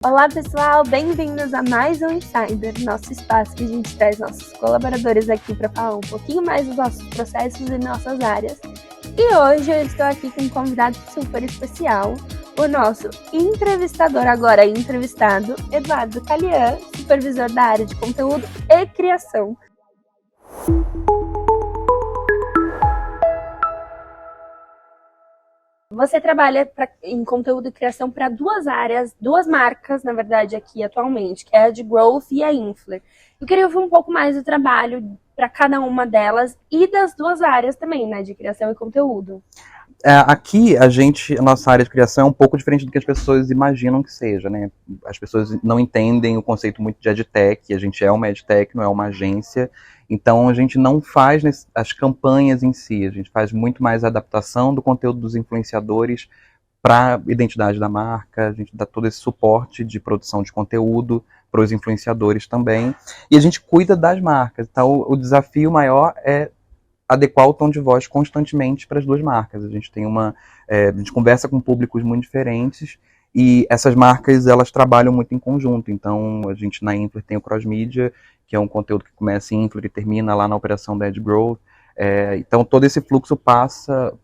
Olá pessoal, bem-vindos a mais um Insider, nosso espaço que a gente traz nossos colaboradores aqui para falar um pouquinho mais dos nossos processos e nossas áreas. E hoje eu estou aqui com um convidado super especial, o nosso entrevistador, agora entrevistado, Eduardo Calian, supervisor da área de conteúdo e criação. Você trabalha em conteúdo e criação para duas áreas, duas marcas, na verdade, aqui atualmente, que é a de Growth e a Infler. Eu queria ouvir um pouco mais do trabalho para cada uma delas e das duas áreas também, né, de criação e conteúdo. Aqui, a nossa área de criação é um pouco diferente do que as pessoas imaginam que seja, né? As pessoas não entendem o conceito muito de EdTech, a gente é uma EdTech, não é uma agência, então a gente não faz as campanhas em si, a gente faz muito mais a adaptação do conteúdo dos influenciadores para a identidade da marca, a gente dá todo esse suporte de produção de conteúdo para os influenciadores também, e a gente cuida das marcas, então o desafio maior é adequar o tom de voz constantemente para as duas marcas. A gente conversa com públicos muito diferentes e essas marcas elas trabalham muito em conjunto. Então a gente na Infler tem o Cross Media, que é um conteúdo que começa em Infler e termina lá na operação da Ed Growth. Então todo esse fluxo passa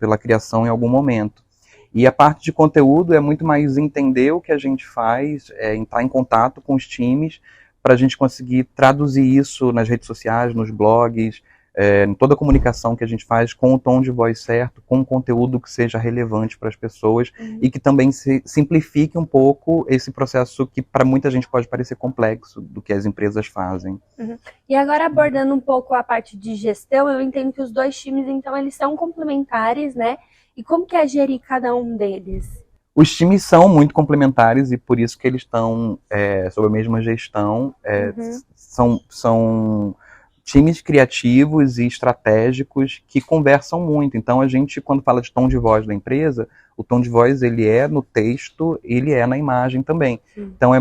pela criação em algum momento. E a parte de conteúdo é muito mais entender o que a gente faz, entrar em contato com os times para a gente conseguir traduzir isso nas redes sociais, nos blogs, em toda a comunicação que a gente faz com o tom de voz certo, com um conteúdo que seja relevante para as pessoas e que também simplifique um pouco esse processo que para muita gente pode parecer complexo do que as empresas fazem. E agora abordando um pouco a parte de gestão, eu entendo que os dois times, então, eles são complementares, né? E como que é gerir cada um deles? Os times são muito complementares e por isso que eles estão sob a mesma gestão. São times criativos e estratégicos que conversam muito. Então a gente, quando fala de tom de voz da empresa, o tom de voz ele é no texto, ele é na imagem também. Então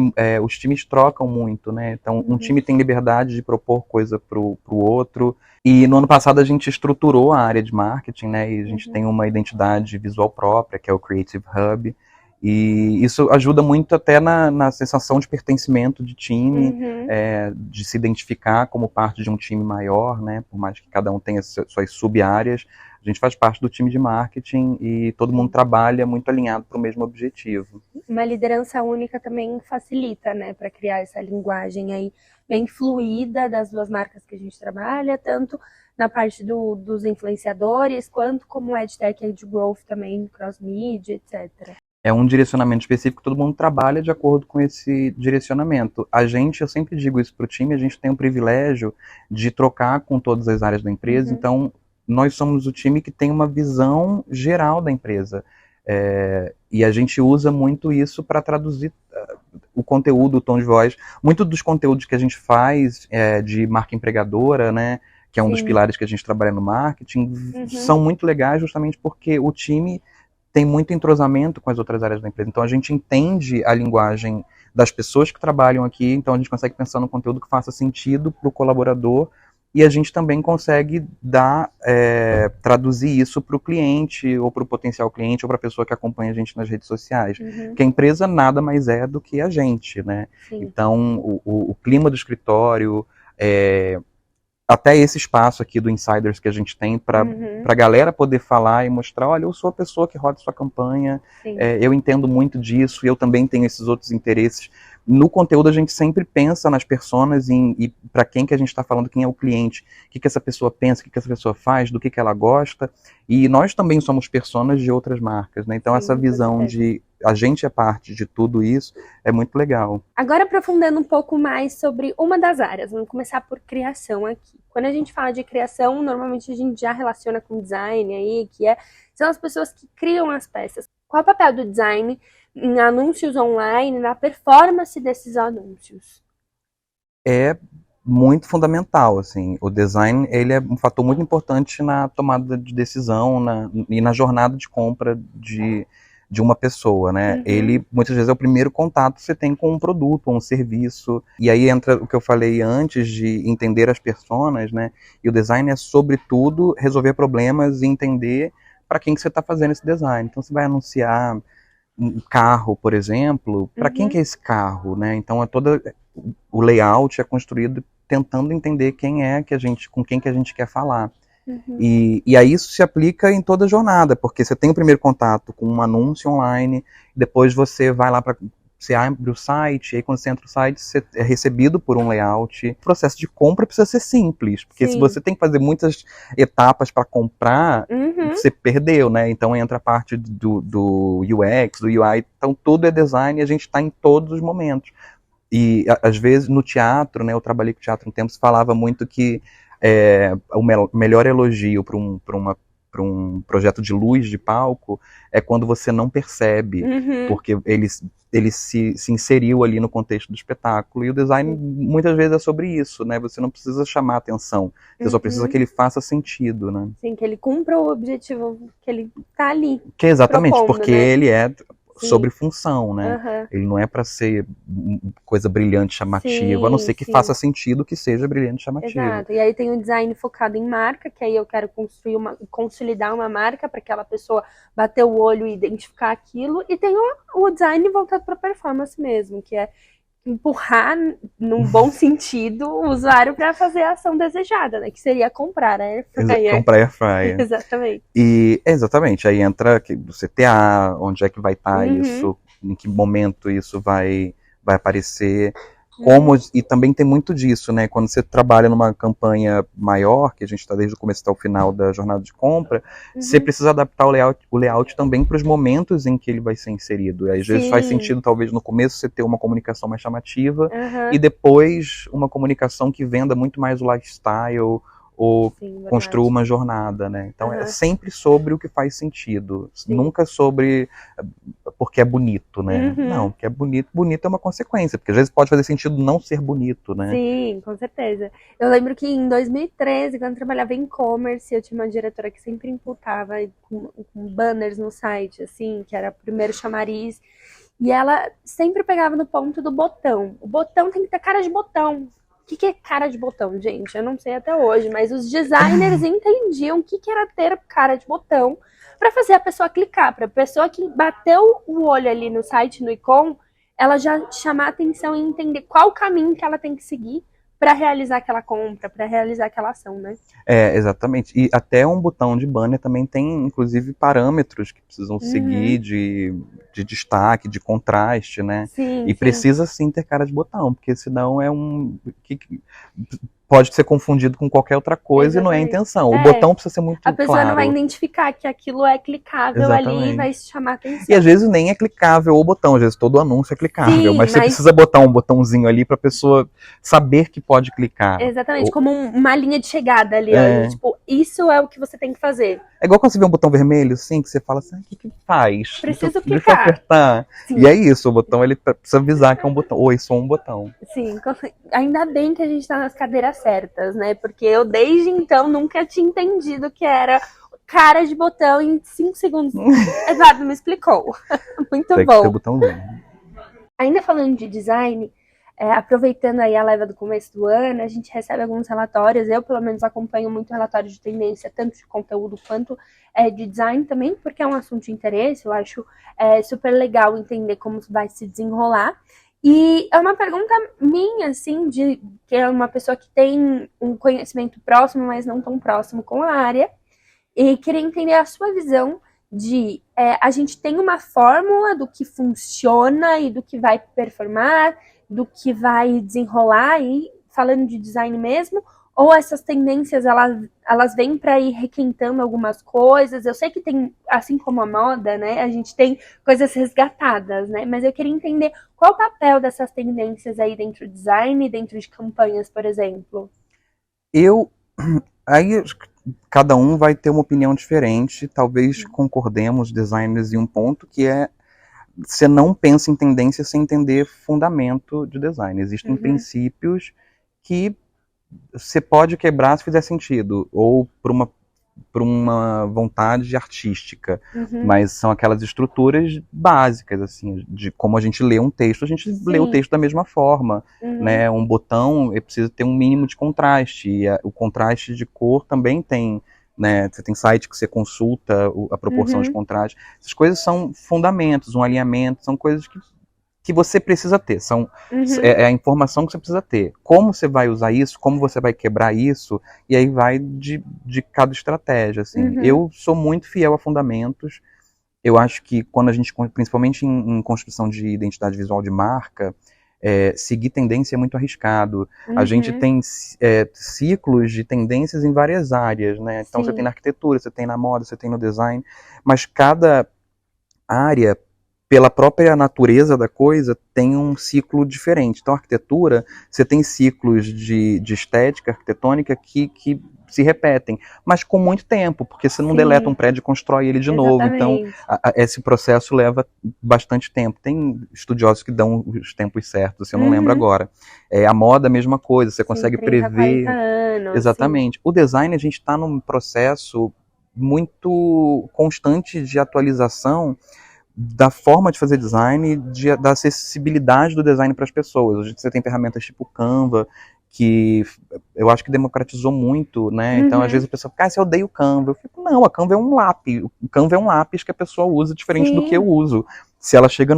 os times trocam muito, né? Então um time tem liberdade de propor coisa pro outro. E no ano passado a gente estruturou a área de marketing, né? E a gente tem uma identidade visual própria, que é o Creative Hub. E isso ajuda muito até na sensação de pertencimento de time, de se identificar como parte de um time maior, né? Por mais que cada um tenha suas sub-áreas, a gente faz parte do time de marketing e todo mundo trabalha muito alinhado para o mesmo objetivo. Uma liderança única também facilita, né, para criar essa linguagem aí bem fluida das duas marcas que a gente trabalha, tanto na parte dos influenciadores, quanto como EdTech e de Growth também, cross-media, etc. É um direcionamento específico, todo mundo trabalha de acordo com esse direcionamento. Eu sempre digo isso para o time, a gente tem o privilégio de trocar com todas as áreas da empresa, então nós somos o time que tem uma visão geral da empresa. E a gente usa muito isso para traduzir o conteúdo, o tom de voz. Muito dos conteúdos que a gente faz de marca empregadora, né, que é um dos pilares que a gente trabalha no marketing, são muito legais justamente porque o time tem muito entrosamento com as outras áreas da empresa. Então a gente entende a linguagem das pessoas que trabalham aqui, então a gente consegue pensar no conteúdo que faça sentido para o colaborador e a gente também consegue traduzir isso para o cliente ou para o potencial cliente ou para a pessoa que acompanha a gente nas redes sociais. Porque a empresa nada mais é do que a gente, né? Então o clima do escritório, até esse espaço aqui do Insiders que a gente tem para a galera poder falar e mostrar, olha, eu sou a pessoa que roda sua campanha, eu entendo muito disso e eu também tenho esses outros interesses. No conteúdo a gente sempre pensa nas personas e para quem que a gente está falando, quem é o cliente, o que essa pessoa pensa, o que essa pessoa faz, do que ela gosta. E nós também somos personas de outras marcas, né? Então essa visão de a gente é parte de tudo isso é muito legal. Agora aprofundando um pouco mais sobre uma das áreas, vamos começar por criação aqui. Quando a gente fala de criação, normalmente a gente já relaciona com design aí, são as pessoas que criam as peças. Qual é o papel do design em anúncios online, na performance desses anúncios? É muito fundamental, assim. O design, ele é um fator muito importante na tomada de decisão e na jornada de compra de uma pessoa, né? Ele, muitas vezes, é o primeiro contato que você tem com um produto ou um serviço. E aí entra o que eu falei antes de entender as personas, né? E o design é, sobretudo, resolver problemas e entender para quem que você está fazendo esse design. Então, você vai anunciar um carro, por exemplo, para quem que é esse carro, né? Então o layout é construído tentando entender quem é que com quem que a gente quer falar. E aí isso se aplica em toda a jornada, porque você tem o primeiro contato com um anúncio online, depois você vai lá você abre o site, e aí quando você entra no site, você é recebido por um layout. O processo de compra precisa ser simples, porque se você tem que fazer muitas etapas para comprar, você perdeu, né? Então entra a parte do UX, do UI, então tudo é design e a gente está em todos os momentos. E às vezes no teatro, né? Eu trabalhei com teatro um tempo, se falava muito que o melhor elogio para um projeto de luz de palco é quando você não percebe, porque ele se inseriu ali no contexto do espetáculo, e o design muitas vezes é sobre isso, né? Você não precisa chamar atenção, você só precisa que ele faça sentido, né? Sim, que ele cumpra o objetivo que ele tá ali. Que exatamente, propondo, porque né? ele é sobre função, né? Ele não é para ser coisa brilhante, chamativa, a não ser que faça sentido que seja brilhante, chamativo. Exato. E aí tem o design focado em marca, que aí eu quero consolidar uma marca para aquela pessoa bater o olho e identificar aquilo. E tem o design voltado para performance mesmo, que é empurrar, num bom sentido, o usuário para fazer a ação desejada, né? Que seria comprar a Air Fryer. Comprar Air Fryer. Exatamente. E, exatamente, aí entra o CTA, onde é que vai estar isso, em que momento isso vai aparecer, e também tem muito disso, né? Quando você trabalha numa campanha maior, que a gente está desde o começo até o final da jornada de compra, você precisa adaptar o layout também para os momentos em que ele vai ser inserido. E às vezes faz sentido, talvez, no começo você ter uma comunicação mais chamativa, e depois uma comunicação que venda muito mais o lifestyle, ou construa uma jornada, né? Então é sempre sobre o que faz sentido, nunca sobre porque é bonito, né? Não, porque é bonito é uma consequência, porque às vezes pode fazer sentido não ser bonito, né? Sim, com certeza. Eu lembro que em 2013, quando eu trabalhava em e-commerce, eu tinha uma diretora que sempre imputava com banners no site, assim, que era o primeiro chamariz, e ela sempre pegava no ponto do botão. O botão tem que ter cara de botão. O que é cara de botão, gente? Eu não sei até hoje, mas os designers entendiam o que era ter cara de botão para fazer a pessoa clicar, para a pessoa que bateu o olho ali no site, no icon, ela já chamar a atenção e entender qual o caminho que ela tem que seguir para realizar aquela compra, para realizar aquela ação, né? Exatamente. E até um botão de banner também tem, inclusive, parâmetros que precisam seguir de destaque, de contraste, né? Sim, precisa sim ter cara de botão, porque senão pode ser confundido com qualquer outra coisa. Exatamente. E não é a intenção. O botão precisa ser muito claro. A pessoa não vai identificar que aquilo é clicável. Exatamente. Ali e vai chamar atenção. E às vezes nem é clicável o botão, às vezes todo anúncio é clicável, mas você precisa botar um botãozinho ali para a pessoa saber que pode clicar. Exatamente, como uma linha de chegada ali, ó, tipo, isso é o que você tem que fazer. É igual quando você vê um botão vermelho, assim, que você fala assim, o que faz? Preciso clicar. Deixa eu apertar. Sim. E é isso, o botão, ele precisa avisar que é um botão. Oi, sou um botão. Sim, ainda bem que a gente tá nas cadeiras certas, né? Porque eu, desde então, nunca tinha entendido que era cara de botão em 5 segundos. Eduardo me explicou. Muito tem bom. Que ter botãozinho. Ainda falando de design, aproveitando aí a leva do começo do ano, a gente recebe alguns relatórios, eu pelo menos acompanho muito relatório de tendência, tanto de conteúdo quanto de design também, porque é um assunto de interesse, eu acho super legal entender como vai se desenrolar. E é uma pergunta minha, assim, que é uma pessoa que tem um conhecimento próximo, mas não tão próximo com a área, e queria entender a sua visão de a gente tem uma fórmula do que funciona e do que vai performar, do que vai desenrolar aí, falando de design mesmo, ou essas tendências, elas vêm para ir requentando algumas coisas. Eu sei que tem, assim como a moda, né, a gente tem coisas resgatadas, né, mas eu queria entender qual o papel dessas tendências aí dentro do design, dentro de campanhas, por exemplo. Aí cada um vai ter uma opinião diferente, talvez concordemos, designers, em um ponto que você não pensa em tendência sem entender fundamento de design. Existem princípios que você pode quebrar se fizer sentido, ou por uma vontade artística, mas são aquelas estruturas básicas, assim, de como a gente lê um texto, a gente lê o texto da mesma forma, né? Um botão precisa ter um mínimo de contraste, e o contraste de cor também tem né? Você tem site que você consulta a proporção de contraste. Essas coisas são fundamentos, um alinhamento, são coisas que você precisa ter, é a informação que você precisa ter. Como você vai usar isso, como você vai quebrar isso, e aí vai de cada estratégia, assim. Eu sou muito fiel a fundamentos. Eu acho que quando a gente, principalmente em construção de identidade visual de marca, seguir tendência é muito arriscado. A gente tem ciclos de tendências em várias áreas, né? Então você tem na arquitetura, você tem na moda, você tem no design, mas cada área, pela própria natureza da coisa, tem um ciclo diferente. Então, a arquitetura, você tem ciclos de estética arquitetônica que se repetem, mas com muito tempo, porque você não deleta um prédio e constrói ele de novo. Então, esse processo leva bastante tempo. Tem estudiosos que dão os tempos certos, eu não lembro agora. A moda, a mesma coisa, você consegue 30, prever. 40 anos, exatamente. O design, a gente está num processo muito constante de atualização da forma de fazer design, da acessibilidade do design para as pessoas. Hoje você tem ferramentas tipo Canva, que eu acho que democratizou muito, né? Então, às vezes a pessoa fica, eu odeio o Canva. Eu fico, não, a Canva é um lápis. O Canva é um lápis que a pessoa usa diferente do que eu uso. Se ela chega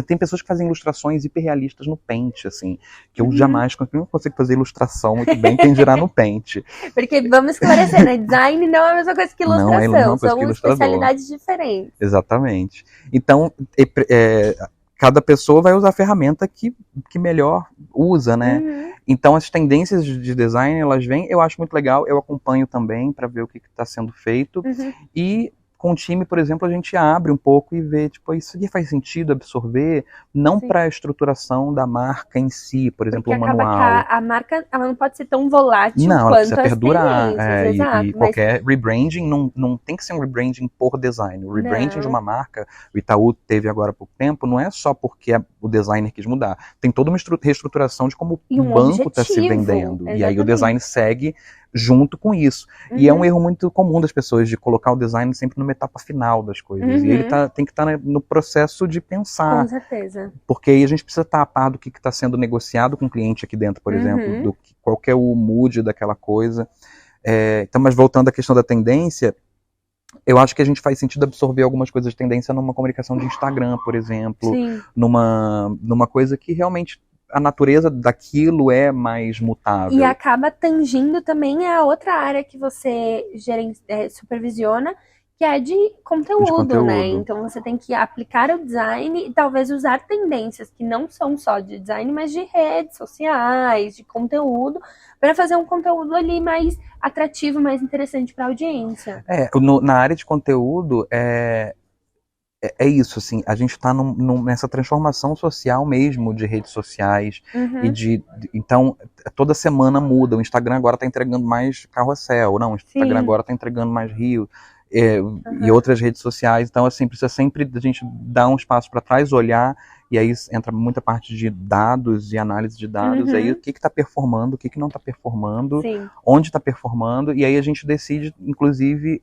tem pessoas que fazem ilustrações hiperrealistas no Paint, assim, que eu jamais consigo fazer ilustração muito bem, quem dirá no Paint. Porque, vamos esclarecer, né? Design não é a mesma coisa que ilustração, não são especialidades diferentes. Exatamente. Então, cada pessoa vai usar a ferramenta que melhor usa, né? Então, as tendências de design, elas vêm, eu acho muito legal, eu acompanho também para ver o que está sendo feito. E com o time, por exemplo, a gente abre um pouco e vê, tipo, isso aqui faz sentido absorver, não para a estruturação da marca em si, por exemplo, o manual. Que a marca, ela não pode ser tão volátil não, quanto ela precisa perdurar. Exato, e qualquer rebranding não tem que ser um rebranding por design. O rebranding de uma marca, o Itaú teve agora há pouco tempo, não é só porque o designer quis mudar. Tem toda uma reestruturação de como o banco está se vendendo. Exatamente. E aí o design segue junto com isso. E é um erro muito comum das pessoas de colocar o design sempre numa etapa final das coisas. E ele tem que estar no processo de pensar. Com certeza. Porque aí a gente precisa estar a par do que está sendo negociado com o cliente aqui dentro, por exemplo, qual que é o mood daquela coisa. Então, mas voltando à questão da tendência, eu acho que a gente faz sentido absorver algumas coisas de tendência numa comunicação de Instagram, por exemplo, numa coisa que realmente a natureza daquilo é mais mutável. E acaba tangindo também a outra área que você supervisiona, que é de conteúdo, né? Então você tem que aplicar o design e talvez usar tendências que não são só de design, mas de redes sociais, de conteúdo, para fazer um conteúdo ali mais atrativo, mais interessante para a audiência. Na área de conteúdo, é isso, assim, a gente está nessa transformação social mesmo de redes sociais então toda semana muda, o Instagram agora está entregando mais carrossel, o Instagram agora está entregando mais Reel, e outras redes sociais, então assim, precisa sempre a gente dar um espaço para trás, olhar, e aí entra muita parte de dados e análise de dados, aí o que está performando, o que não está performando, onde está performando, e aí a gente decide, inclusive,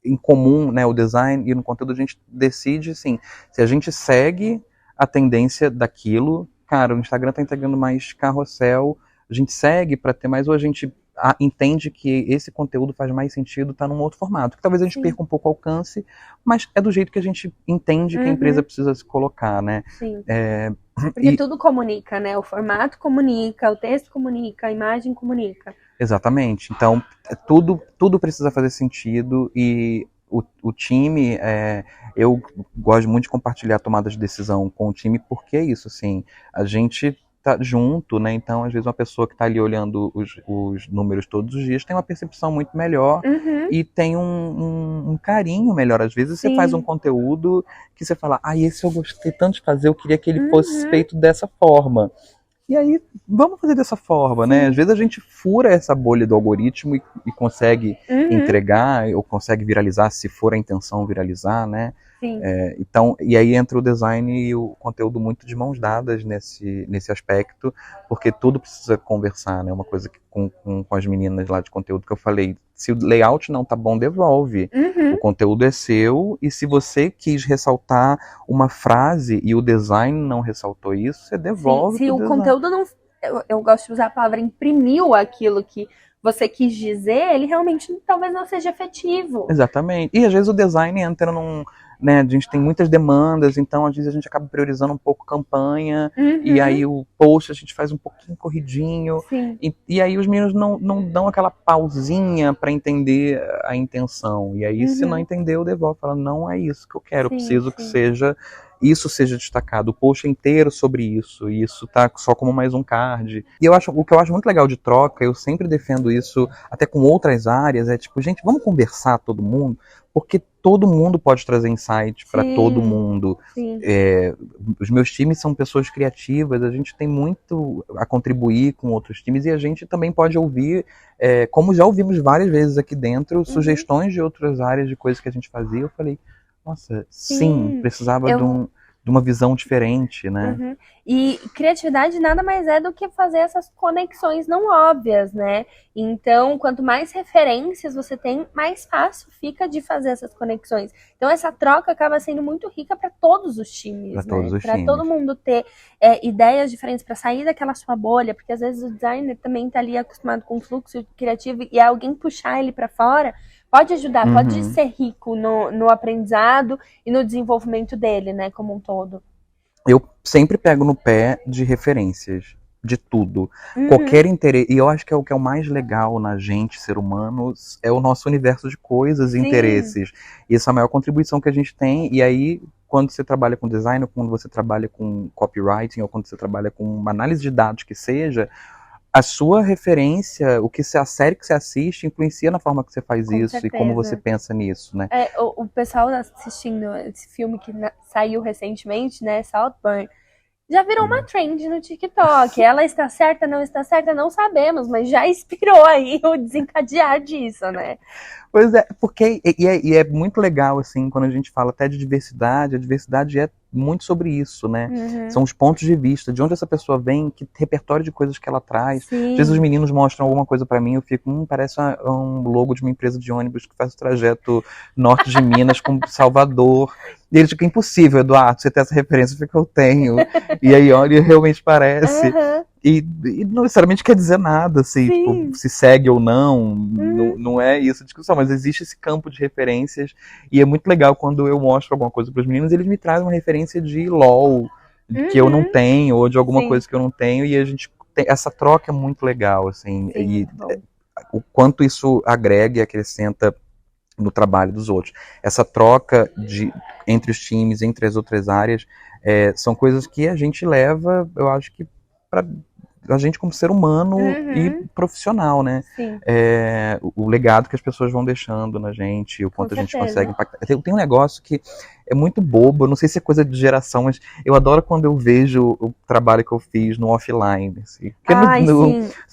em comum, né, o design e no conteúdo a gente decide, assim, se a gente segue a tendência daquilo, cara, o Instagram tá entregando mais carrossel, a gente segue para ter mais, ou a gente entende que esse conteúdo faz mais sentido tá num outro formato, que talvez a gente perca um pouco o alcance, mas é do jeito que a gente entende que a empresa precisa se colocar, né? Porque tudo comunica, né? O formato comunica, o texto comunica, a imagem comunica. Exatamente. Então, tudo precisa fazer sentido e o time, eu gosto muito de compartilhar a tomada de decisão com o time, porque é isso, assim, a gente tá junto, né? Então, às vezes, uma pessoa que está ali olhando os números todos os dias tem uma percepção muito melhor e tem um carinho melhor. Às vezes, você faz um conteúdo que você fala, esse eu gostei tanto de fazer, eu queria que ele fosse feito dessa forma. E aí, vamos fazer dessa forma, né? Às vezes a gente fura essa bolha do algoritmo e consegue entregar, ou consegue viralizar, se for a intenção viralizar, né? Então, e aí entra o design e o conteúdo muito de mãos dadas nesse aspecto, porque tudo precisa conversar, né? Uma coisa que com as meninas lá de conteúdo que eu falei, se o layout não tá bom, devolve. O conteúdo é seu, e se você quis ressaltar uma frase e o design não ressaltou isso, você devolve. Se o conteúdo não... Eu gosto de usar a palavra imprimiu aquilo que você quis dizer, ele realmente talvez não seja efetivo. Exatamente. E às vezes o design entra num... Né, a gente tem muitas demandas, então às vezes a gente acaba priorizando um pouco campanha, e aí o post a gente faz um pouquinho corridinho, e aí os meninos não dão aquela pausinha para entender a intenção. E aí, se não entender, eu devolvo, falo, não é isso que eu quero, eu preciso que isso seja destacado, o post inteiro sobre isso, e isso tá só como mais um card. E o que eu acho muito legal de troca, eu sempre defendo isso, até com outras áreas, é tipo, gente, vamos conversar todo mundo, porque todo mundo pode trazer insight para todo mundo. Os meus times são pessoas criativas, a gente tem muito a contribuir com outros times, e a gente também pode ouvir, como já ouvimos várias vezes aqui dentro, sugestões de outras áreas, de coisas que a gente fazia. Eu falei, nossa, sim, precisava de uma visão diferente, né? E criatividade nada mais é do que fazer essas conexões não óbvias, né? Então, quanto mais referências você tem, mais fácil fica de fazer essas conexões. Então, essa troca acaba sendo muito rica para todos os times, né? Para todo mundo ter ideias diferentes, para sair daquela sua bolha, porque às vezes o designer também está ali acostumado com o fluxo criativo e alguém puxar ele para fora pode ajudar, pode ser rico no aprendizado e no desenvolvimento dele, né, como um todo. Eu sempre pego no pé de referências, de tudo. Qualquer interesse, e eu acho que é o que é o mais legal na gente, ser humano, é o nosso universo de coisas e interesses. E essa é a maior contribuição que a gente tem, e aí, quando você trabalha com design, ou quando você trabalha com copywriting, ou quando você trabalha com uma análise de dados que seja, a sua referência, a série que você assiste, influencia na forma que você faz isso e como você pensa nisso, né? O pessoal assistindo esse filme que saiu recentemente, né, Saltburn, já virou uma trend no TikTok. Ela está certa, não sabemos, mas já inspirou aí o desencadear disso, né? Pois é, porque e é muito legal, assim, quando a gente fala até de diversidade, a diversidade é muito sobre isso, né? São os pontos de vista, de onde essa pessoa vem, que repertório de coisas que ela traz. Às vezes os meninos mostram alguma coisa pra mim, eu fico, parece um logo de uma empresa de ônibus que faz o trajeto norte de Minas com Salvador. E eles ficam, impossível, Eduardo, você ter essa referência, porque eu tenho. E aí, olha, realmente parece. E não necessariamente quer dizer nada, assim, tipo, se segue ou não, não é isso a discussão, mas existe esse campo de referências, e é muito legal quando eu mostro alguma coisa para os meninos, eles me trazem uma referência de LOL, que eu não tenho, ou de alguma coisa que eu não tenho, e a gente tem, essa troca é muito legal, assim, e o quanto isso agrega e acrescenta no trabalho dos outros. Essa troca entre os times, entre as outras áreas, são coisas que a gente leva, eu acho que para a gente como ser humano e profissional, né? O legado que as pessoas vão deixando na gente, o quanto a gente consegue impactar. Tem um negócio que é muito bobo, eu não sei se é coisa de geração, mas eu adoro quando eu vejo o trabalho que eu fiz no offline. Assim. Porque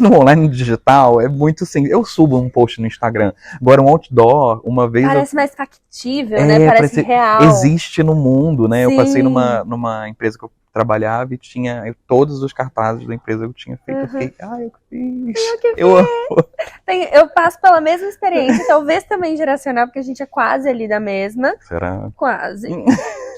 no online, no digital, é muito assim. Eu subo um post no Instagram. Agora, um outdoor, uma vez. Parece mais factível, né? Parece real. Existe no mundo, né? Eu passei numa empresa que eu trabalhava e tinha todos os cartazes da empresa que eu tinha feito. Eu fiquei, eu fiz. Eu amo. Eu passo pela mesma experiência, talvez também geracional, porque a gente é quase ali da mesma. Será? Quase.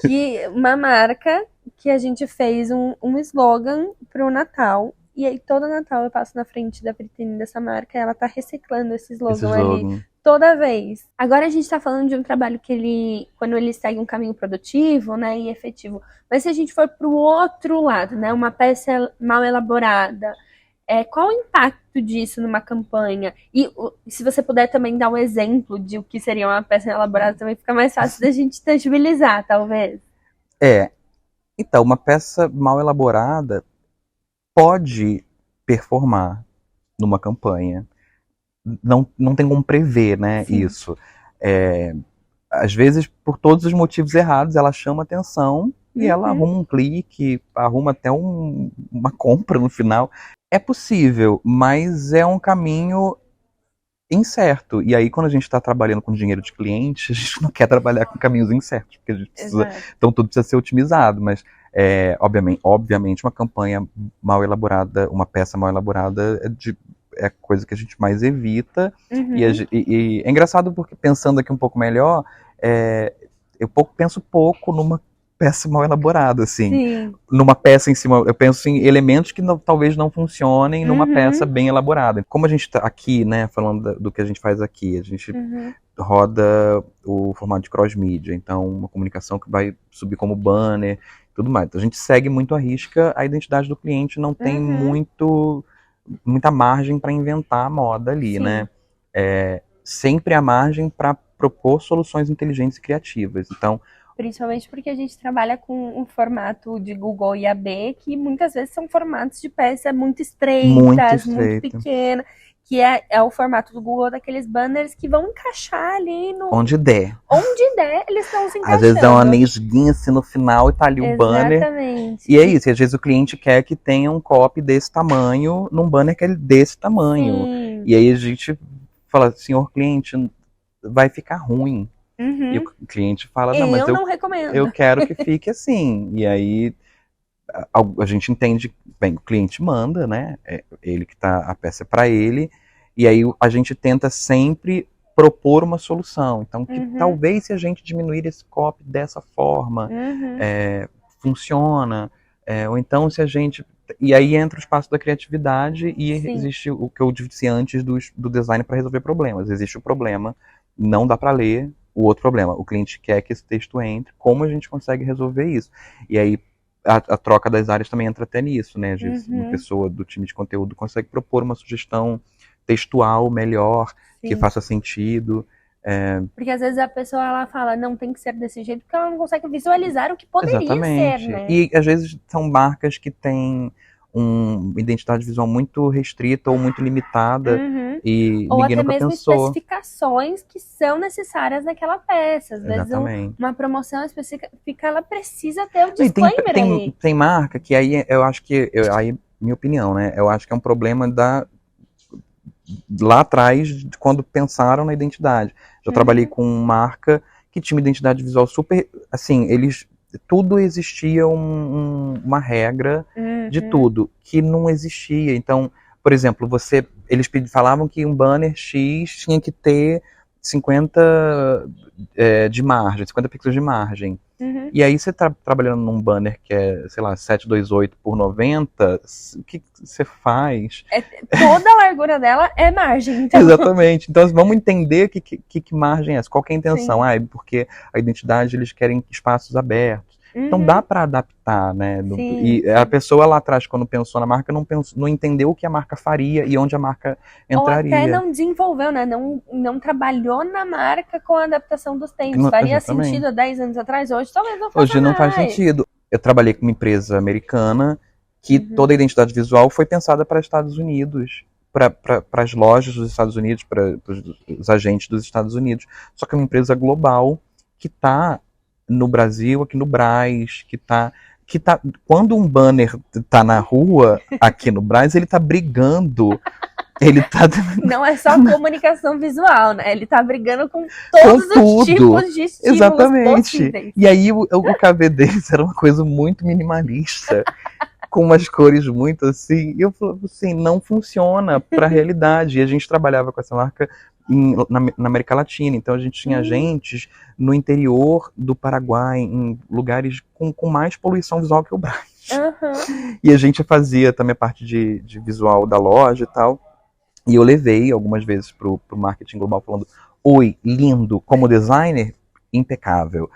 Que uma marca que a gente fez um slogan pro Natal. E aí, todo Natal eu passo na frente da vitrine dessa marca e ela tá reciclando esse slogan ali toda vez. Agora a gente tá falando de um trabalho que quando ele segue um caminho produtivo, né, e efetivo. Mas se a gente for pro outro lado, né, uma peça mal elaborada, qual o impacto disso numa campanha? E se você puder também dar um exemplo de o que seria uma peça elaborada, também fica mais fácil da gente tangibilizar, talvez. Então, uma peça mal elaborada pode performar numa campanha. Não tem como prever, né, isso. Às vezes, por todos os motivos errados, ela chama atenção e ela arruma um clique, arruma até uma compra no final. É possível, mas é um caminho incerto. E aí, quando a gente está trabalhando com dinheiro de cliente, a gente não quer trabalhar com caminhos incertos, porque a gente precisa, então tudo precisa ser otimizado, mas obviamente uma campanha mal elaborada, uma peça mal elaborada é a coisa que a gente mais evita. E é engraçado porque, pensando aqui um pouco melhor, eu penso pouco numa peça mal elaborada, assim. Sim. Numa peça em cima, eu penso em elementos que talvez não funcionem numa Uhum. peça bem elaborada. Como a gente tá aqui, né, falando do que a gente faz aqui, a gente roda o formato de cross-mídia, então uma comunicação que vai subir como banner, tudo mais. Então a gente segue muito à risca a identidade do cliente, não tem muita margem para inventar a moda ali, Sim. né? Sempre há margem para propor soluções inteligentes e criativas. Então, principalmente porque a gente trabalha com um formato de Google e AB, que muitas vezes são formatos de peça muito estreitas, muito pequena, que é o formato do Google daqueles banners que vão encaixar ali no... onde der. Onde der, eles estão se encaixando. Às vezes dá uma nesguinha assim no final e tá ali o banner. Exatamente. E é isso, e às vezes o cliente quer que tenha um copy desse tamanho num banner que é desse tamanho. Sim. E aí a gente fala, senhor cliente, vai ficar ruim. E o cliente fala, não, mas não recomendo. Eu quero que fique assim. E aí a gente entende, bem, o cliente manda, né? É ele que tá, a peça é para ele. E aí a gente tenta sempre propor uma solução. Então, que talvez se a gente diminuir esse copy dessa forma, funciona. Ou então se a gente... E aí entra o espaço da criatividade e existe o que eu disse antes do design para resolver problemas. Existe o problema, não dá para ler. O outro problema, o cliente quer que esse texto entre, como a gente consegue resolver isso? E aí a troca das áreas também entra até nisso, né? Às vezes uma pessoa do time de conteúdo consegue propor uma sugestão textual melhor, que faça sentido. Porque às vezes a pessoa ela fala, não tem que ser desse jeito, porque ela não consegue visualizar o que poderia ser, né? E às vezes são marcas que têm uma identidade visual muito restrita ou muito limitada e ou ninguém até nunca mesmo pensou. especificações que são necessárias naquela peça. Às vezes Exatamente. uma promoção específica, ela precisa ter o disclaimer ali. Tem marca que aí eu acho que, aí minha opinião, né? Eu acho que é um problema lá atrás, quando pensaram na identidade. Já trabalhei com marca que tinha uma identidade visual super, assim, tudo existia uma regra de tudo, que não existia. Então, por exemplo, eles falavam que um banner X tinha que ter 50 de margem, 50 pixels de margem. E aí você tá trabalhando num banner que é, sei lá, 728 por 90, o que você faz? Toda a largura dela é margem. Então. Exatamente. Então vamos entender que margem é essa, qual que é a intenção. Porque a identidade, eles querem espaços abertos. Então dá para adaptar, né? A pessoa lá atrás, quando pensou na marca, não entendeu o que a marca faria e onde a marca entraria. Ou até não desenvolveu, né? Não trabalhou na marca com a adaptação dos tempos. Faria sentido há 10 anos atrás, hoje talvez não faça Hoje não faz sentido. Eu trabalhei com uma empresa americana que toda a identidade visual foi pensada para Estados Unidos, para as lojas dos Estados Unidos, para os agentes dos Estados Unidos. Só que é uma empresa global que está no Brasil, aqui no Brás, que tá quando um banner tá na rua aqui no Brás, ele tá brigando. Não é só comunicação visual, né? Ele tá brigando com todos os tipos de estímulos possíveis. E aí o KV deles era uma coisa muito minimalista, com umas cores muito assim. E eu falei assim, não funciona para a realidade. E a gente trabalhava com essa marca na América Latina, então a gente tinha agentes no interior do Paraguai, em lugares com mais poluição visual que o Brás. E a gente fazia também a parte de visual da loja e tal, e eu levei algumas vezes pro marketing global falando, oi, lindo, como designer, impecável,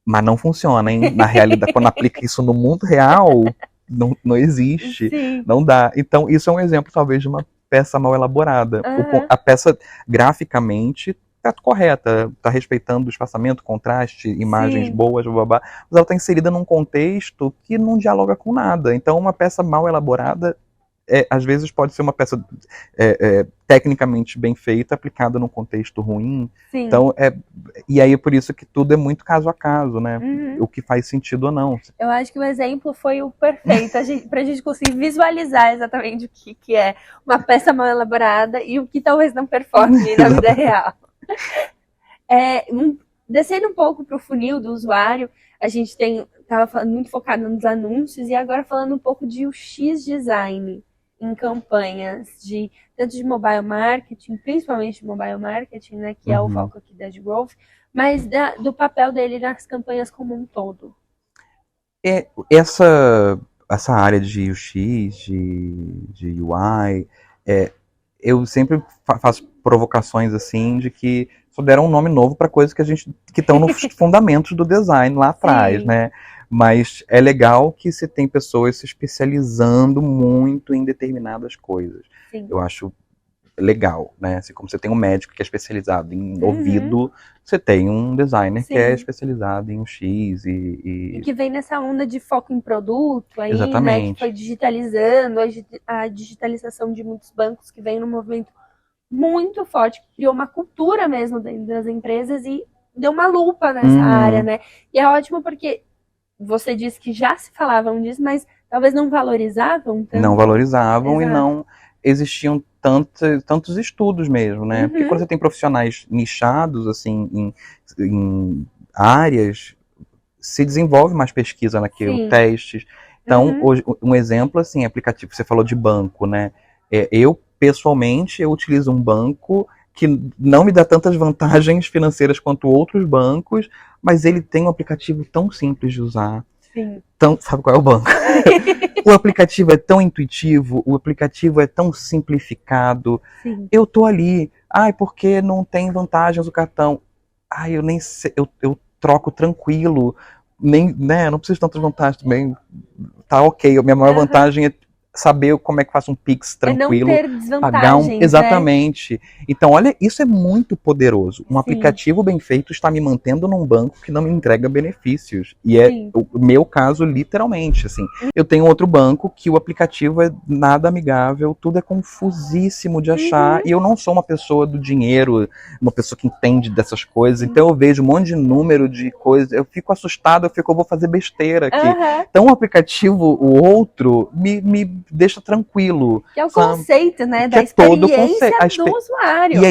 mas não funciona, hein? Na realidade, quando aplica isso no mundo real, não existe, não dá. Então isso é um exemplo talvez de uma peça mal elaborada. A peça graficamente tá correta, tá respeitando o espaçamento, contraste, imagens boas, blá, mas ela tá inserida num contexto que não dialoga com nada. Então uma peça mal elaborada às vezes pode ser uma peça tecnicamente bem feita, aplicada num contexto ruim. Então, e aí é por isso que tudo é muito caso a caso, né? O que faz sentido ou não. Eu acho que o exemplo foi o perfeito, pra gente conseguir visualizar exatamente o que é uma peça mal elaborada e o que talvez não performe na vida real. Descendo um pouco pro funil do usuário, a gente tava muito focado nos anúncios e agora falando um pouco de UX design em campanhas tanto de mobile marketing, principalmente de mobile marketing, né, que é o foco aqui da Growth, mas do papel dele nas campanhas como um todo. Essa área de UX, de UI, eu sempre faço provocações assim de que só deram um nome novo para coisas que estão nos fundamentos do design lá atrás, Sim. né? Mas é legal que você tem pessoas se especializando muito em determinadas coisas. Sim. Eu acho legal, né? Assim como você tem um médico que é especializado em Uhum. ouvido, você tem um designer Sim. que é especializado em UX E que vem nessa onda de foco em produto aí, né? Exatamente. Que foi digitalizando, a digitalização de muitos bancos que vem num movimento muito forte, que criou uma cultura mesmo dentro das empresas e deu uma lupa nessa área, né? E é ótimo porque você disse que já se falavam disso, mas talvez não valorizavam tanto. Não valorizavam. Exato. E não existiam tantos estudos mesmo, né? Uhum. Porque quando você tem profissionais nichados, assim, em áreas, se desenvolve mais pesquisa naquilo, Sim. testes. Então, Uhum. hoje, um exemplo, assim, aplicativo, você falou de banco, né? Eu, pessoalmente, eu utilizo um banco que não me dá tantas vantagens financeiras quanto outros bancos, mas ele tem um aplicativo tão simples de usar. Sim. Sabe qual é o banco? O aplicativo é tão intuitivo, o aplicativo é tão simplificado. Sim. Eu tô ali, porque não tem vantagens o cartão. Eu nem sei, eu troco tranquilo, nem, né, não preciso de tantas vantagens também. Tá ok, a minha maior vantagem é saber como é que faço um Pix tranquilo. É não ter desvantagens, Exatamente. Né? Então, olha, isso é muito poderoso. Um Sim. aplicativo bem feito está me mantendo num banco que não me entrega benefícios. E é Sim. o meu caso, literalmente, assim. Eu tenho outro banco que o aplicativo é nada amigável, tudo é confusíssimo de achar, e eu não sou uma pessoa do dinheiro, uma pessoa que entende dessas coisas, então eu vejo um monte de número de coisas, eu fico assustado, eu vou fazer besteira aqui. Então o aplicativo, o outro, me deixa tranquilo. Que é o conceito, né? Da experiência do usuário. E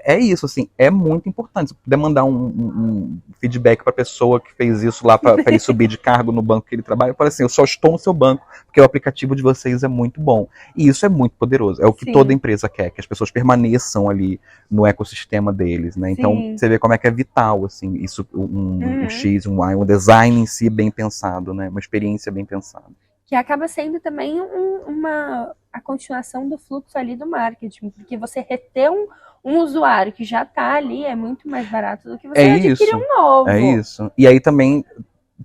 é isso, assim, é muito importante. Se puder mandar um feedback para a pessoa que fez isso lá para ele subir de cargo no banco que ele trabalha, eu falo assim, eu só estou no seu banco porque o aplicativo de vocês é muito bom. E isso é muito poderoso. É o que toda empresa quer, que as pessoas permaneçam ali no ecossistema deles, né? Então, você vê como é que é vital, assim, isso, um X, um Y, um design em si bem pensado, né? Uma experiência bem pensada. Que acaba sendo também a continuação do fluxo ali do marketing, porque você reter um usuário que já está ali é muito mais barato do que você adquirir um novo. É isso. E aí também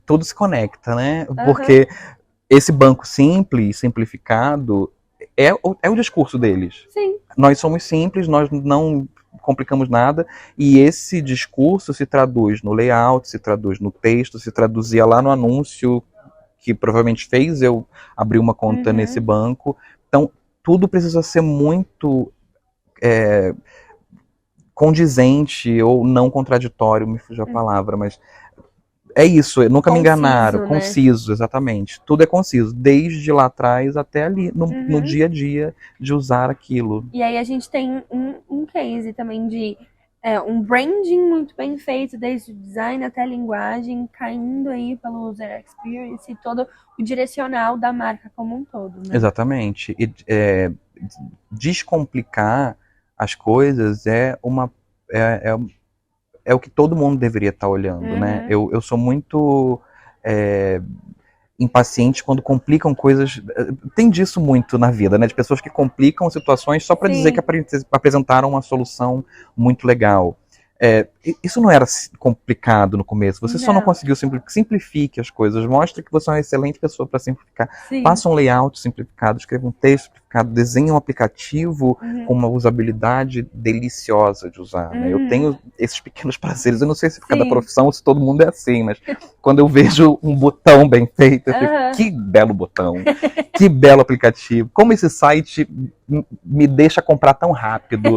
tudo se conecta, né? Porque esse banco simples, simplificado, é o discurso deles. Sim. Nós somos simples, nós não complicamos nada, e esse discurso se traduz no layout, se traduz no texto, se traduzia lá no anúncio que provavelmente fez eu abrir uma conta nesse banco. Então, tudo precisa ser muito condizente ou não contraditório, me fugiu a palavra, mas é isso, nunca me enganaram. Conciso, exatamente. Tudo é conciso, desde lá atrás até ali, no dia a dia de usar aquilo. E aí a gente tem um case também de um branding muito bem feito, desde o design até a linguagem, caindo aí pelo user experience e todo o direcional da marca como um todo, né? Exatamente. E descomplicar as coisas é o que todo mundo deveria estar olhando, né? Eu sou muito impaciente quando complicam coisas. Tem disso muito na vida, né? De pessoas que complicam situações só para dizer que apresentaram uma solução muito legal. Isso não era complicado no começo. Você só não conseguiu simplifique as coisas. Mostre que você é uma excelente pessoa para simplificar. Faça um layout simplificado, escreva um texto simplificado, desenhe um aplicativo com uma usabilidade deliciosa de usar. Né? Eu tenho esses pequenos prazeres. Eu não sei se cada profissão ou se todo mundo é assim, mas quando eu vejo um botão bem feito, eu fico, que belo botão, que belo aplicativo. Como esse site me deixa comprar tão rápido.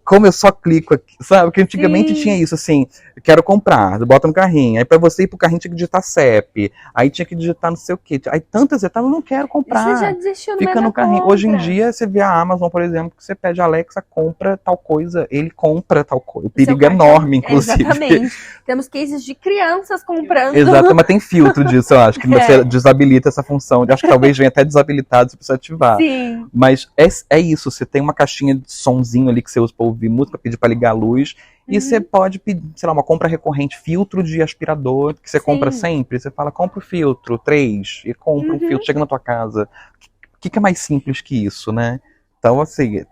Como eu só clico aqui, sabe? Porque antigamente tinha isso, assim, quero comprar, bota no carrinho, aí pra você ir pro carrinho tinha que digitar CEP, aí tinha que digitar não sei o quê, aí tantas etapas, eu não quero comprar. Você já desistiu Fica no carrinho. Hoje em dia, você vê a Amazon, por exemplo, que você pede Alexa, compra tal coisa, ele compra tal coisa. O perigo é enorme, inclusive. Exatamente. Temos cases de crianças comprando. Exato, mas tem filtro disso, eu acho, que você desabilita essa função. Eu acho que talvez venha até desabilitado se você ativar. Sim. Mas é isso, você tem uma caixinha de sonzinho ali que você usa pra ouvir ouvir música, pedir para ligar a luz. E você pode pedir, sei lá, uma compra recorrente, filtro de aspirador, que você compra sempre. Você fala, compra o filtro, 3, e compra um filtro, chega na tua casa. O que é mais simples que isso, né? Então, assim,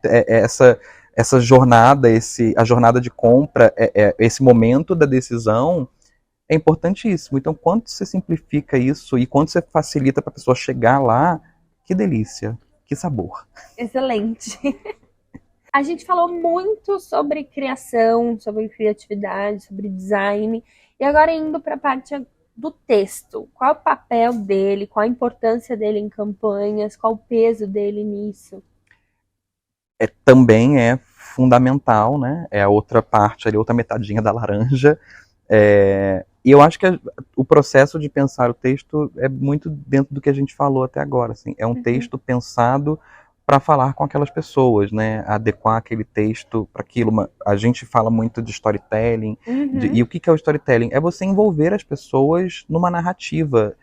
essa jornada, a jornada de compra, esse momento da decisão é importantíssimo. Então, quanto você simplifica isso e quanto você facilita para a pessoa chegar lá, que delícia, que sabor. Excelente. A gente falou muito sobre criação, sobre criatividade, sobre design, e agora indo para a parte do texto. Qual o papel dele, qual a importância dele em campanhas, qual o peso dele nisso? Também é fundamental, né? É a outra parte ali, outra metadinha da laranja. E eu acho que o processo de pensar o texto é muito dentro do que a gente falou até agora. Assim, é um texto pensado para falar com aquelas pessoas, né? Adequar aquele texto para aquilo. A gente fala muito de storytelling. E o que é o storytelling? É você envolver as pessoas numa narrativa.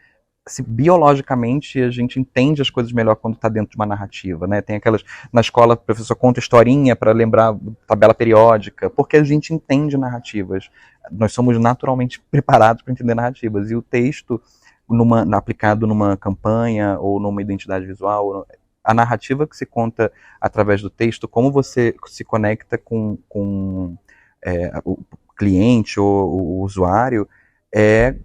Biologicamente a gente entende as coisas melhor quando está dentro de uma narrativa, né? Tem aquelas na escola o professor conta historinha para lembrar tabela periódica, porque a gente entende narrativas. Nós somos naturalmente preparados para entender narrativas e o texto aplicado numa campanha ou numa identidade visual, a narrativa que se conta através do texto, como você se conecta com o cliente ou o usuário, é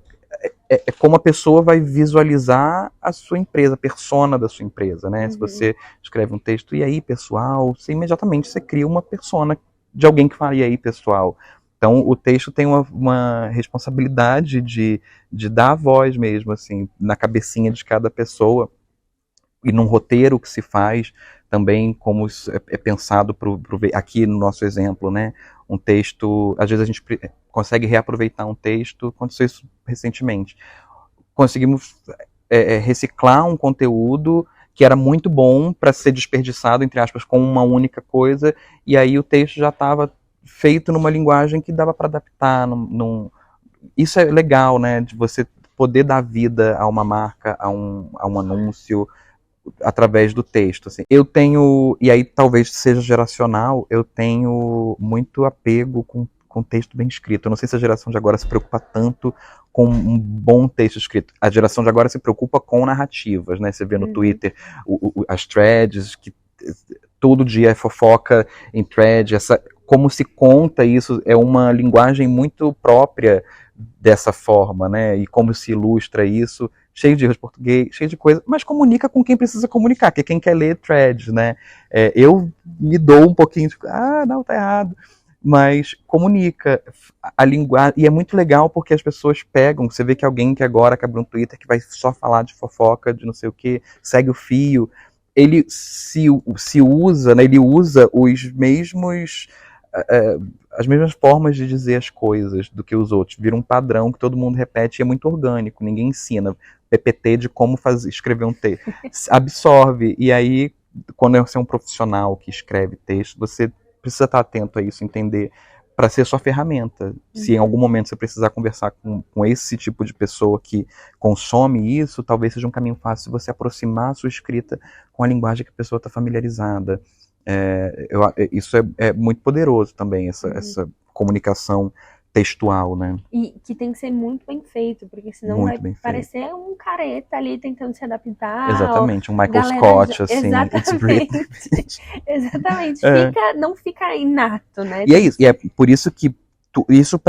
como a pessoa vai visualizar a sua empresa, a persona da sua empresa, né? Se você escreve um texto, e aí, pessoal, imediatamente você cria uma persona de alguém que fala, e aí, pessoal. Então, o texto tem uma responsabilidade de dar a voz mesmo, assim, na cabecinha de cada pessoa, e num roteiro que se faz, também como isso é pensado aqui no nosso exemplo, né? Um texto, às vezes a gente consegue reaproveitar um texto, aconteceu isso recentemente. Conseguimos reciclar um conteúdo que era muito bom para ser desperdiçado, entre aspas, com uma única coisa, e aí o texto já estava feito numa linguagem que dava para adaptar. Isso é legal, né? De você poder dar vida a uma marca, a um anúncio, através do texto, assim. Eu tenho, e aí talvez seja geracional, eu tenho muito apego com texto bem escrito. Eu não sei se a geração de agora se preocupa tanto com um bom texto escrito. A geração de agora se preocupa com narrativas, né? Você vê no Twitter as threads, que todo dia é fofoca em thread, como se conta isso, é uma linguagem muito própria dessa forma, né? E como se ilustra isso, cheio de erros de português, cheio de coisa, mas comunica com quem precisa comunicar, que é quem quer ler threads, né? Eu me dou um pouquinho de, não, tá errado, mas comunica a linguagem, e é muito legal porque as pessoas pegam, você vê que alguém que agora abriu um Twitter que vai só falar de fofoca, de não sei o que, segue o fio, ele se usa, né? Ele usa os mesmos as mesmas formas de dizer as coisas do que os outros. Vira um padrão que todo mundo repete e é muito orgânico. Ninguém ensina PPT de como escrever um texto. Absorve. E aí, quando você é um profissional que escreve texto, você precisa estar atento a isso, entender, para ser sua ferramenta. Se em algum momento você precisar conversar com esse tipo de pessoa que consome isso, talvez seja um caminho fácil você aproximar a sua escrita com a linguagem que a pessoa está familiarizada. Isso é muito poderoso também, essa comunicação textual, né? E que tem que ser muito bem feito, porque senão muito vai parecer um careta ali tentando se adaptar. Exatamente, um Michael Scott, assim. Exatamente. Exatamente. Não fica inato, né? E é isso. E é por isso que isso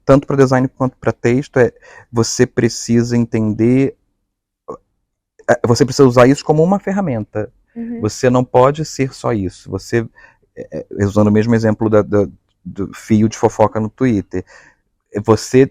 tanto para design quanto para texto, você precisa entender, você precisa usar isso como uma ferramenta. Você não pode ser só isso. Você, usando o mesmo exemplo do fio de fofoca no Twitter, você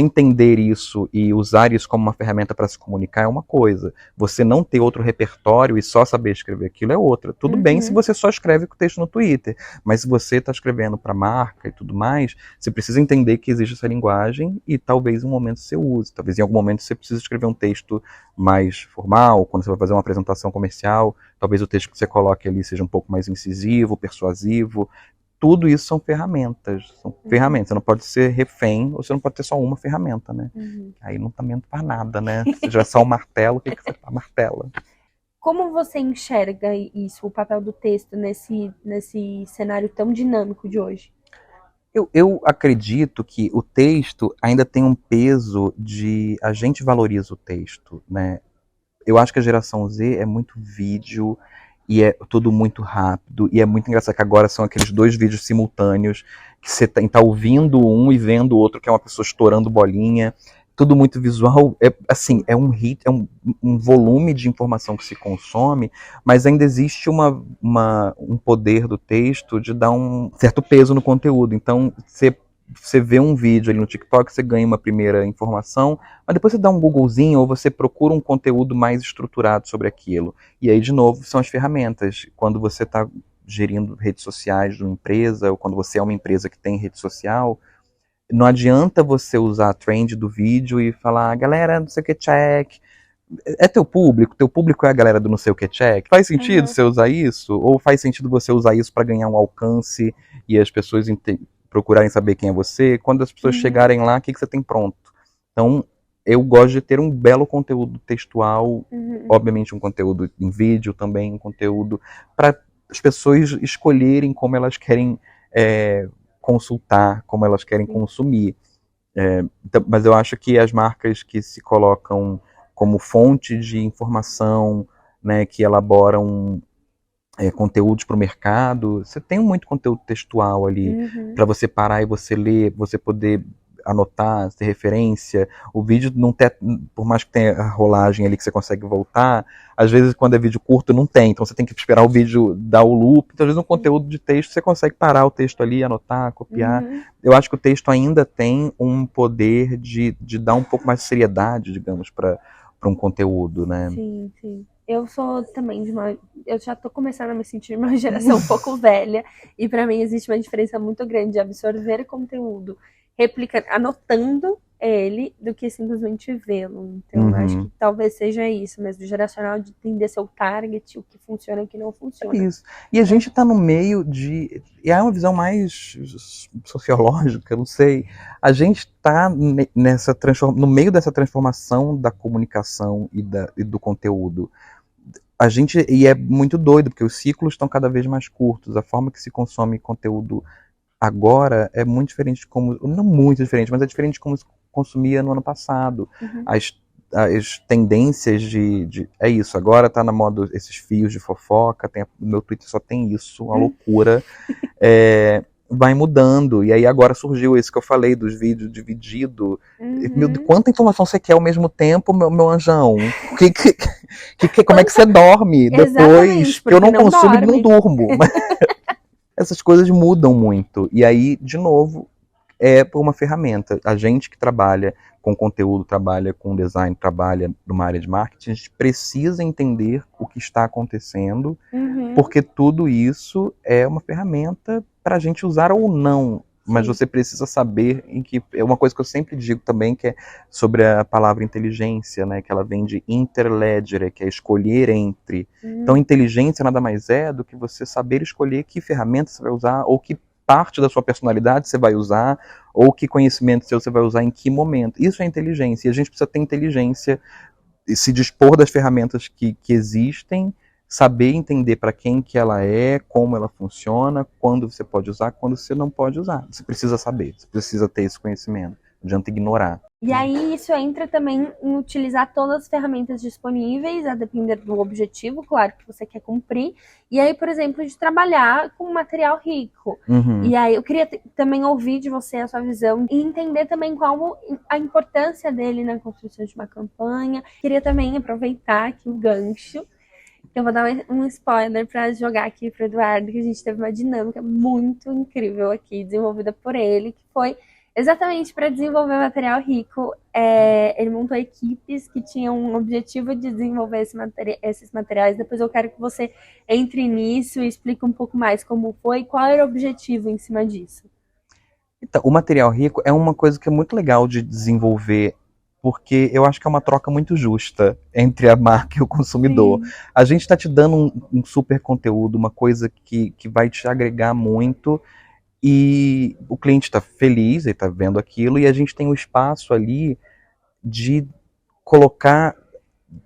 entender isso e usar isso como uma ferramenta para se comunicar é uma coisa. Você não ter outro repertório e só saber escrever aquilo é outra. Tudo bem se você só escreve o texto no Twitter, mas se você está escrevendo para marca e tudo mais, você precisa entender que existe essa linguagem e talvez em um momento você use. Talvez em algum momento você precise escrever um texto mais formal, quando você vai fazer uma apresentação comercial, talvez o texto que você coloque ali seja um pouco mais incisivo, persuasivo. Tudo isso são ferramentas. Você não pode ser refém, ou você não pode ter só uma ferramenta, né? Aí não tá mesmo para nada, né? Se já é só um martelo, o que você martela? Como você enxerga isso, o papel do texto nesse cenário tão dinâmico de hoje? Eu acredito que o texto ainda tem um peso de a gente valoriza o texto, né? Eu acho que a geração Z é muito vídeo e é tudo muito rápido. E é muito engraçado que agora são aqueles 2 vídeos simultâneos que você tá ouvindo um e vendo o outro, que é uma pessoa estourando bolinha. Tudo muito visual. É, assim, é um hit, um volume de informação que se consome, mas ainda existe um poder do texto de dar um certo peso no conteúdo. Então, você vê um vídeo ali no TikTok, você ganha uma primeira informação, mas depois você dá um Googlezinho ou você procura um conteúdo mais estruturado sobre aquilo. E aí, de novo, são as ferramentas. Quando você está gerindo redes sociais de uma empresa, ou quando você é uma empresa que tem rede social, não adianta você usar a trend do vídeo e falar, galera, não sei o que, check. É teu público é a galera do não sei o que, check. Faz sentido você usar isso? Ou faz sentido você usar isso para ganhar um alcance e as pessoas procurarem saber quem é você? Quando as pessoas chegarem lá, o que você tem pronto? Então, eu gosto de ter um belo conteúdo textual, obviamente um conteúdo em vídeo também, um conteúdo para as pessoas escolherem como elas querem consultar, como elas querem consumir. Então, mas eu acho que as marcas que se colocam como fonte de informação, né, que elaboram conteúdos para o mercado, você tem muito conteúdo textual ali para você parar e você ler, você poder anotar, ter referência. O vídeo não tem, por mais que tenha a rolagem ali que você consegue voltar, às vezes quando é vídeo curto não tem, então você tem que esperar o vídeo dar o loop. Então, às vezes um conteúdo de texto você consegue parar o texto ali, anotar, copiar. Eu acho que o texto ainda tem um poder de dar um pouco mais de seriedade, digamos, para um conteúdo, né? Sim, sim. Eu sou também eu já tô começando a me sentir uma geração um pouco velha, e para mim existe uma diferença muito grande de absorver conteúdo, replicando, anotando ele, do que simplesmente vê-lo. Então, eu acho que talvez seja isso mesmo, geracional, de entender seu target, o que funciona e o que não funciona. Isso. E a gente tá no meio de... E é uma visão mais sociológica, não sei. A gente tá no meio dessa transformação da comunicação e do conteúdo. E é muito doido, porque os ciclos estão cada vez mais curtos. A forma que se consome conteúdo agora é muito diferente de como... Não muito diferente, mas é diferente de como se consumia no ano passado. As tendências é isso, agora tá na moda esses fios de fofoca, meu Twitter só tem isso, uma loucura. Vai mudando, e aí agora surgiu isso que eu falei dos vídeos dividido. Quanta informação você quer ao mesmo tempo, meu anjão? Como é que você dorme depois? Porque eu não consumo e não durmo. Essas coisas mudam muito, e aí, de novo, é por uma ferramenta. A gente que trabalha com conteúdo, trabalha com design, trabalha numa área de marketing, a gente precisa entender o que está acontecendo, porque tudo isso é uma ferramenta para a gente usar ou não. Mas você precisa saber é uma coisa que eu sempre digo também, que é sobre a palavra inteligência, né? Que ela vem de interledere, que é escolher entre. Então, inteligência nada mais é do que você saber escolher que ferramenta você vai usar, ou que parte da sua personalidade você vai usar, ou que conhecimento seu você vai usar em que momento. Isso é inteligência, e a gente precisa ter inteligência e se dispor das ferramentas que existem, saber entender para quem que ela é, como ela funciona, quando você pode usar, quando você não pode usar. Você precisa saber, você precisa ter esse conhecimento, não adianta ignorar. E aí isso entra também em utilizar todas as ferramentas disponíveis, a depender do objetivo, claro, que você quer cumprir. E aí, por exemplo, de trabalhar com material rico. E aí eu queria também ouvir de você a sua visão e entender também qual a importância dele na construção de uma campanha. Queria também aproveitar aqui o gancho. Eu vou dar um spoiler para jogar aqui para o Eduardo, que a gente teve uma dinâmica muito incrível aqui, desenvolvida por ele, que foi exatamente para desenvolver material rico. Ele montou equipes que tinham um objetivo de desenvolver esses materiais. Depois eu quero que você entre nisso e explique um pouco mais como foi e qual era o objetivo em cima disso. Então, o material rico é uma coisa que é muito legal de desenvolver, porque eu acho que é uma troca muito justa entre a marca e o consumidor. A gente está te dando um super conteúdo, uma coisa que vai te agregar muito, e o cliente está feliz, ele está vendo aquilo, e a gente tem um espaço ali de colocar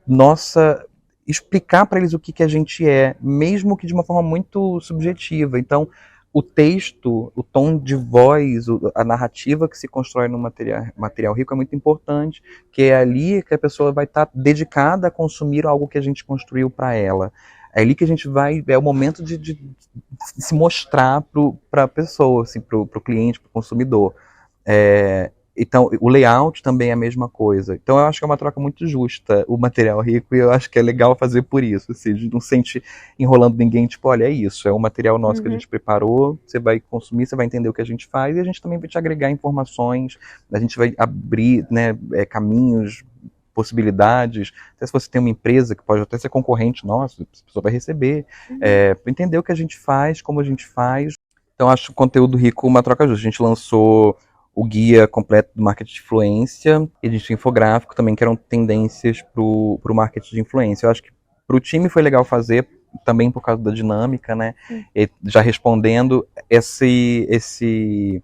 nossa explicar para eles o que a gente é, mesmo que de uma forma muito subjetiva. Então, o texto, o tom de voz, a narrativa que se constrói no material rico é muito importante, que é ali que a pessoa vai estar dedicada a consumir algo que a gente construiu para ela. É ali que a gente vai, é o momento de se mostrar para a pessoa, assim, para o cliente, para o consumidor. Então, o layout também é a mesma coisa. Então, eu acho que é uma troca muito justa o material rico, e eu acho que é legal fazer por isso. Assim, a gente não sente enrolando ninguém, tipo, olha, é isso, é um material nosso que a gente preparou, você vai consumir, você vai entender o que a gente faz, e a gente também vai te agregar informações, a gente vai abrir, né, caminhos, possibilidades. Até se você tem uma empresa que pode até ser concorrente nossa, a pessoa vai receber, para entender o que a gente faz, como a gente faz. Então, eu acho o conteúdo rico uma troca justa. A gente lançou o guia completo do marketing de influência, e a gente tinha infográfico também, que eram tendências para o marketing de influência. Eu acho que para o time foi legal fazer, também por causa da dinâmica, né? E já respondendo, esse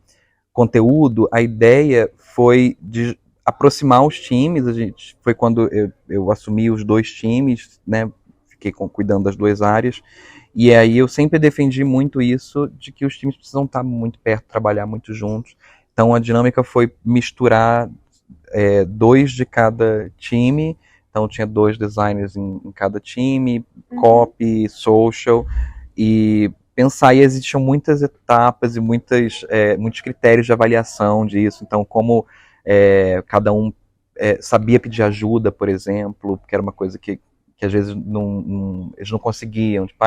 conteúdo, a ideia foi de aproximar os times. Foi quando eu assumi os 2 times, né? Fiquei cuidando das 2 áreas. E aí eu sempre defendi muito isso, de que os times precisam estar muito perto, trabalhar muito juntos. Então a dinâmica foi misturar 2 de cada time. Então tinha 2 designers em cada time, copy, social, e pensar, e existiam muitas etapas e muitos critérios de avaliação disso. Então como cada um sabia pedir ajuda, por exemplo, que era uma coisa que às vezes eles não conseguiam. Tipo,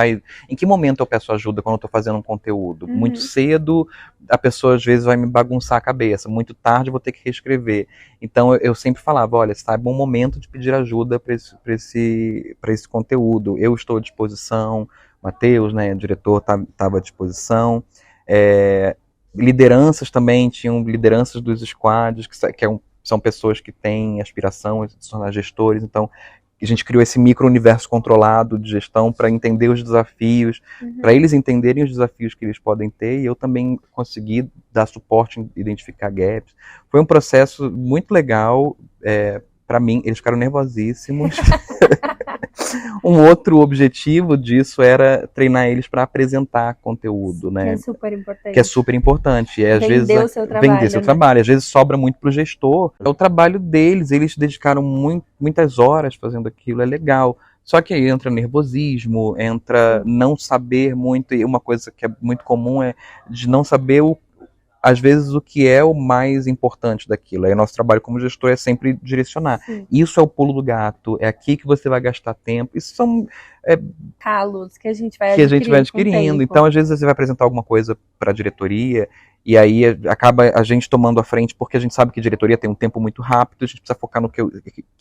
em que momento eu peço ajuda quando eu estou fazendo um conteúdo? Muito cedo, a pessoa às vezes vai me bagunçar a cabeça. Muito tarde, eu vou ter que reescrever. Então eu sempre falava, olha, está bom momento de pedir ajuda para esse conteúdo. Eu estou à disposição, Matheus, né, o diretor, estava à disposição. Lideranças também, tinham lideranças dos squads, que são pessoas que têm aspiração de se tornar gestores. Então a gente criou esse micro-universo controlado de gestão para entender os desafios, para eles entenderem os desafios que eles podem ter, e eu também consegui dar suporte, identificar gaps. Foi um processo muito legal, para mim. Eles ficaram nervosíssimos. Um outro objetivo disso era treinar eles para apresentar conteúdo, né? Que é super importante. Que é super importante. E, às vezes, o seu trabalho. Vender seu trabalho. Às vezes sobra muito pro gestor. É o trabalho deles. Eles dedicaram muitas horas fazendo aquilo. É legal. Só que aí entra nervosismo, entra não saber muito. E uma coisa que é muito comum é de não saber às vezes o que é o mais importante daquilo. Aí o nosso trabalho como gestor é sempre direcionar. Isso é o pulo do gato, é aqui que você vai gastar tempo. Isso são calos que a gente vai adquirindo. Então, às vezes você vai apresentar alguma coisa para a diretoria, e aí acaba a gente tomando a frente, porque a gente sabe que a diretoria tem um tempo muito rápido, a gente precisa focar no que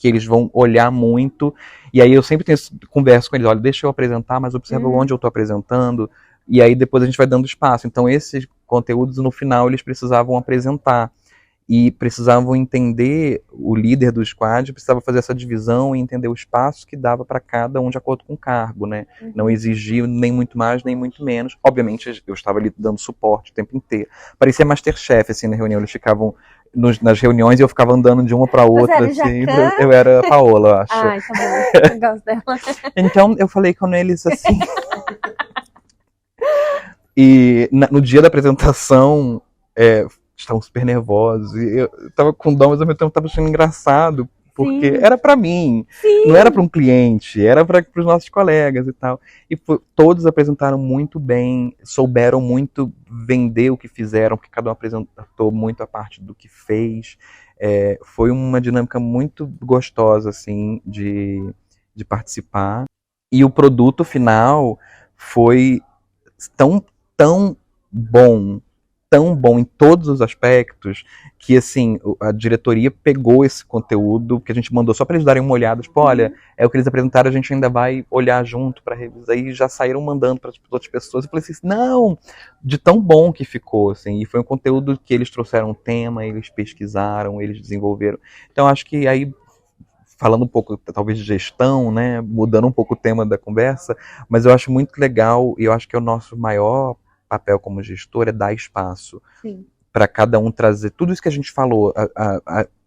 eles vão olhar muito. E aí eu sempre converso com eles, olha, deixa eu apresentar, mas observa onde eu estou apresentando. E aí depois a gente vai dando espaço. Então esses conteúdos, no final, eles precisavam apresentar. E precisavam entender, o líder do squad precisava fazer essa divisão e entender o espaço que dava para cada um de acordo com o cargo, né? Não exigir nem muito mais, nem muito menos. Obviamente, eu estava ali dando suporte o tempo inteiro. Parecia Masterchef, assim, na reunião. Eles ficavam nas reuniões e eu ficava andando de uma para outra, assim. Eu era a Paola, eu acho. Ai, tá bom. Eu gosto dela. Então, eu falei com eles assim... E no dia da apresentação, estavam super nervosos, e eu tava com dó, mas ao mesmo tempo tava achando engraçado, porque era pra mim, não era pra um cliente, era para os nossos colegas e tal. E todos apresentaram muito bem, souberam muito vender o que fizeram, porque cada um apresentou muito a parte do que fez. Foi uma dinâmica muito gostosa, assim, de participar. E o produto final foi tão bom em todos os aspectos, que assim, a diretoria pegou esse conteúdo que a gente mandou só para eles darem uma olhada, tipo, olha, é o que eles apresentaram, a gente ainda vai olhar junto para revisar, e já saíram mandando para as outras pessoas. Eu falei assim, não, de tão bom que ficou, assim. E foi um conteúdo que eles trouxeram um tema, eles pesquisaram, eles desenvolveram. Então acho que aí, falando um pouco, talvez, de gestão, né, mudando um pouco o tema da conversa, mas eu acho muito legal, e eu acho que é o nosso maior papel como gestor, é dar espaço para cada um trazer tudo isso que a gente falou,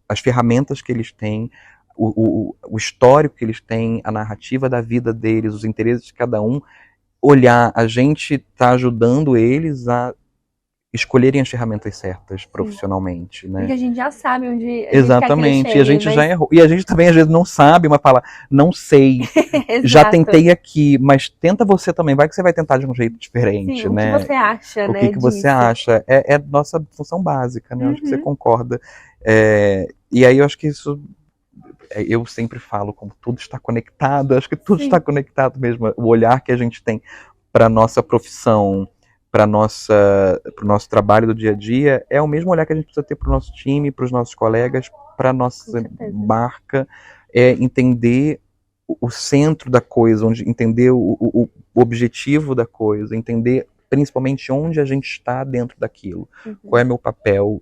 as ferramentas que eles têm, o histórico que eles têm, a narrativa da vida deles, os interesses de cada um, olhar, a gente tá ajudando eles a escolherem as ferramentas certas profissionalmente, né? Porque a gente já sabe onde a gente Exatamente, quer que e a eles gente cheguem, já errou. E a gente também às vezes não sabe, mas fala, não sei, já Exato. tentei aqui, mas tenta você também, vai que você vai tentar de um jeito diferente, Sim, né? o que você acha, O né, que você disso? acha? É nossa função básica, né? Acho que você Uhum. concorda. E aí eu acho que isso, eu sempre falo, como tudo está conectado, acho que tudo Sim. está conectado mesmo. O olhar que a gente tem para nossa profissão, para o nosso trabalho do dia a dia, é o mesmo olhar que a gente precisa ter para o nosso time, para os nossos colegas, para a Com nossa certeza. marca, é entender o centro da coisa, entender o objetivo da coisa, entender principalmente onde a gente está dentro daquilo. Uhum. Qual é meu papel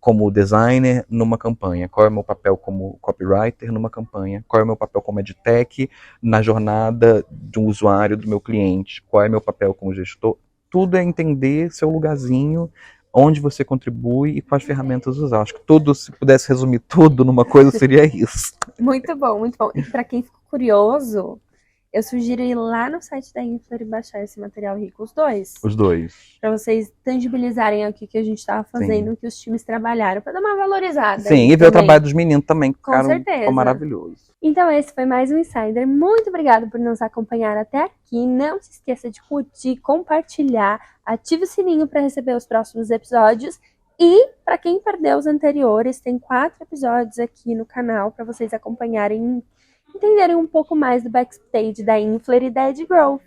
como designer numa campanha? Qual é meu papel como copywriter numa campanha? Qual é meu papel como edtech na jornada de um usuário, do meu cliente? Qual é meu papel como gestor? Tudo é entender seu lugarzinho, onde você contribui e quais ferramentas usar. Acho que tudo, se pudesse resumir tudo numa coisa, seria isso. Muito bom, muito bom. E para quem ficou curioso, eu sugiro ir lá no site da Infler e baixar esse material rico, os dois. Os dois. Para vocês tangibilizarem aqui que a gente estava fazendo, Sim. que os times trabalharam, para dar uma valorizada. Sim, e ver o trabalho dos meninos também, que Com ficaram certeza. maravilhosos. Então esse foi mais um Insider. Muito obrigada por nos acompanhar até aqui. Não se esqueça de curtir, compartilhar, ative o sininho para receber os próximos episódios. E para quem perdeu os anteriores, tem 4 episódios aqui no canal para vocês acompanharem, entenderem um pouco mais do backstage da Infler e da Ed Growth.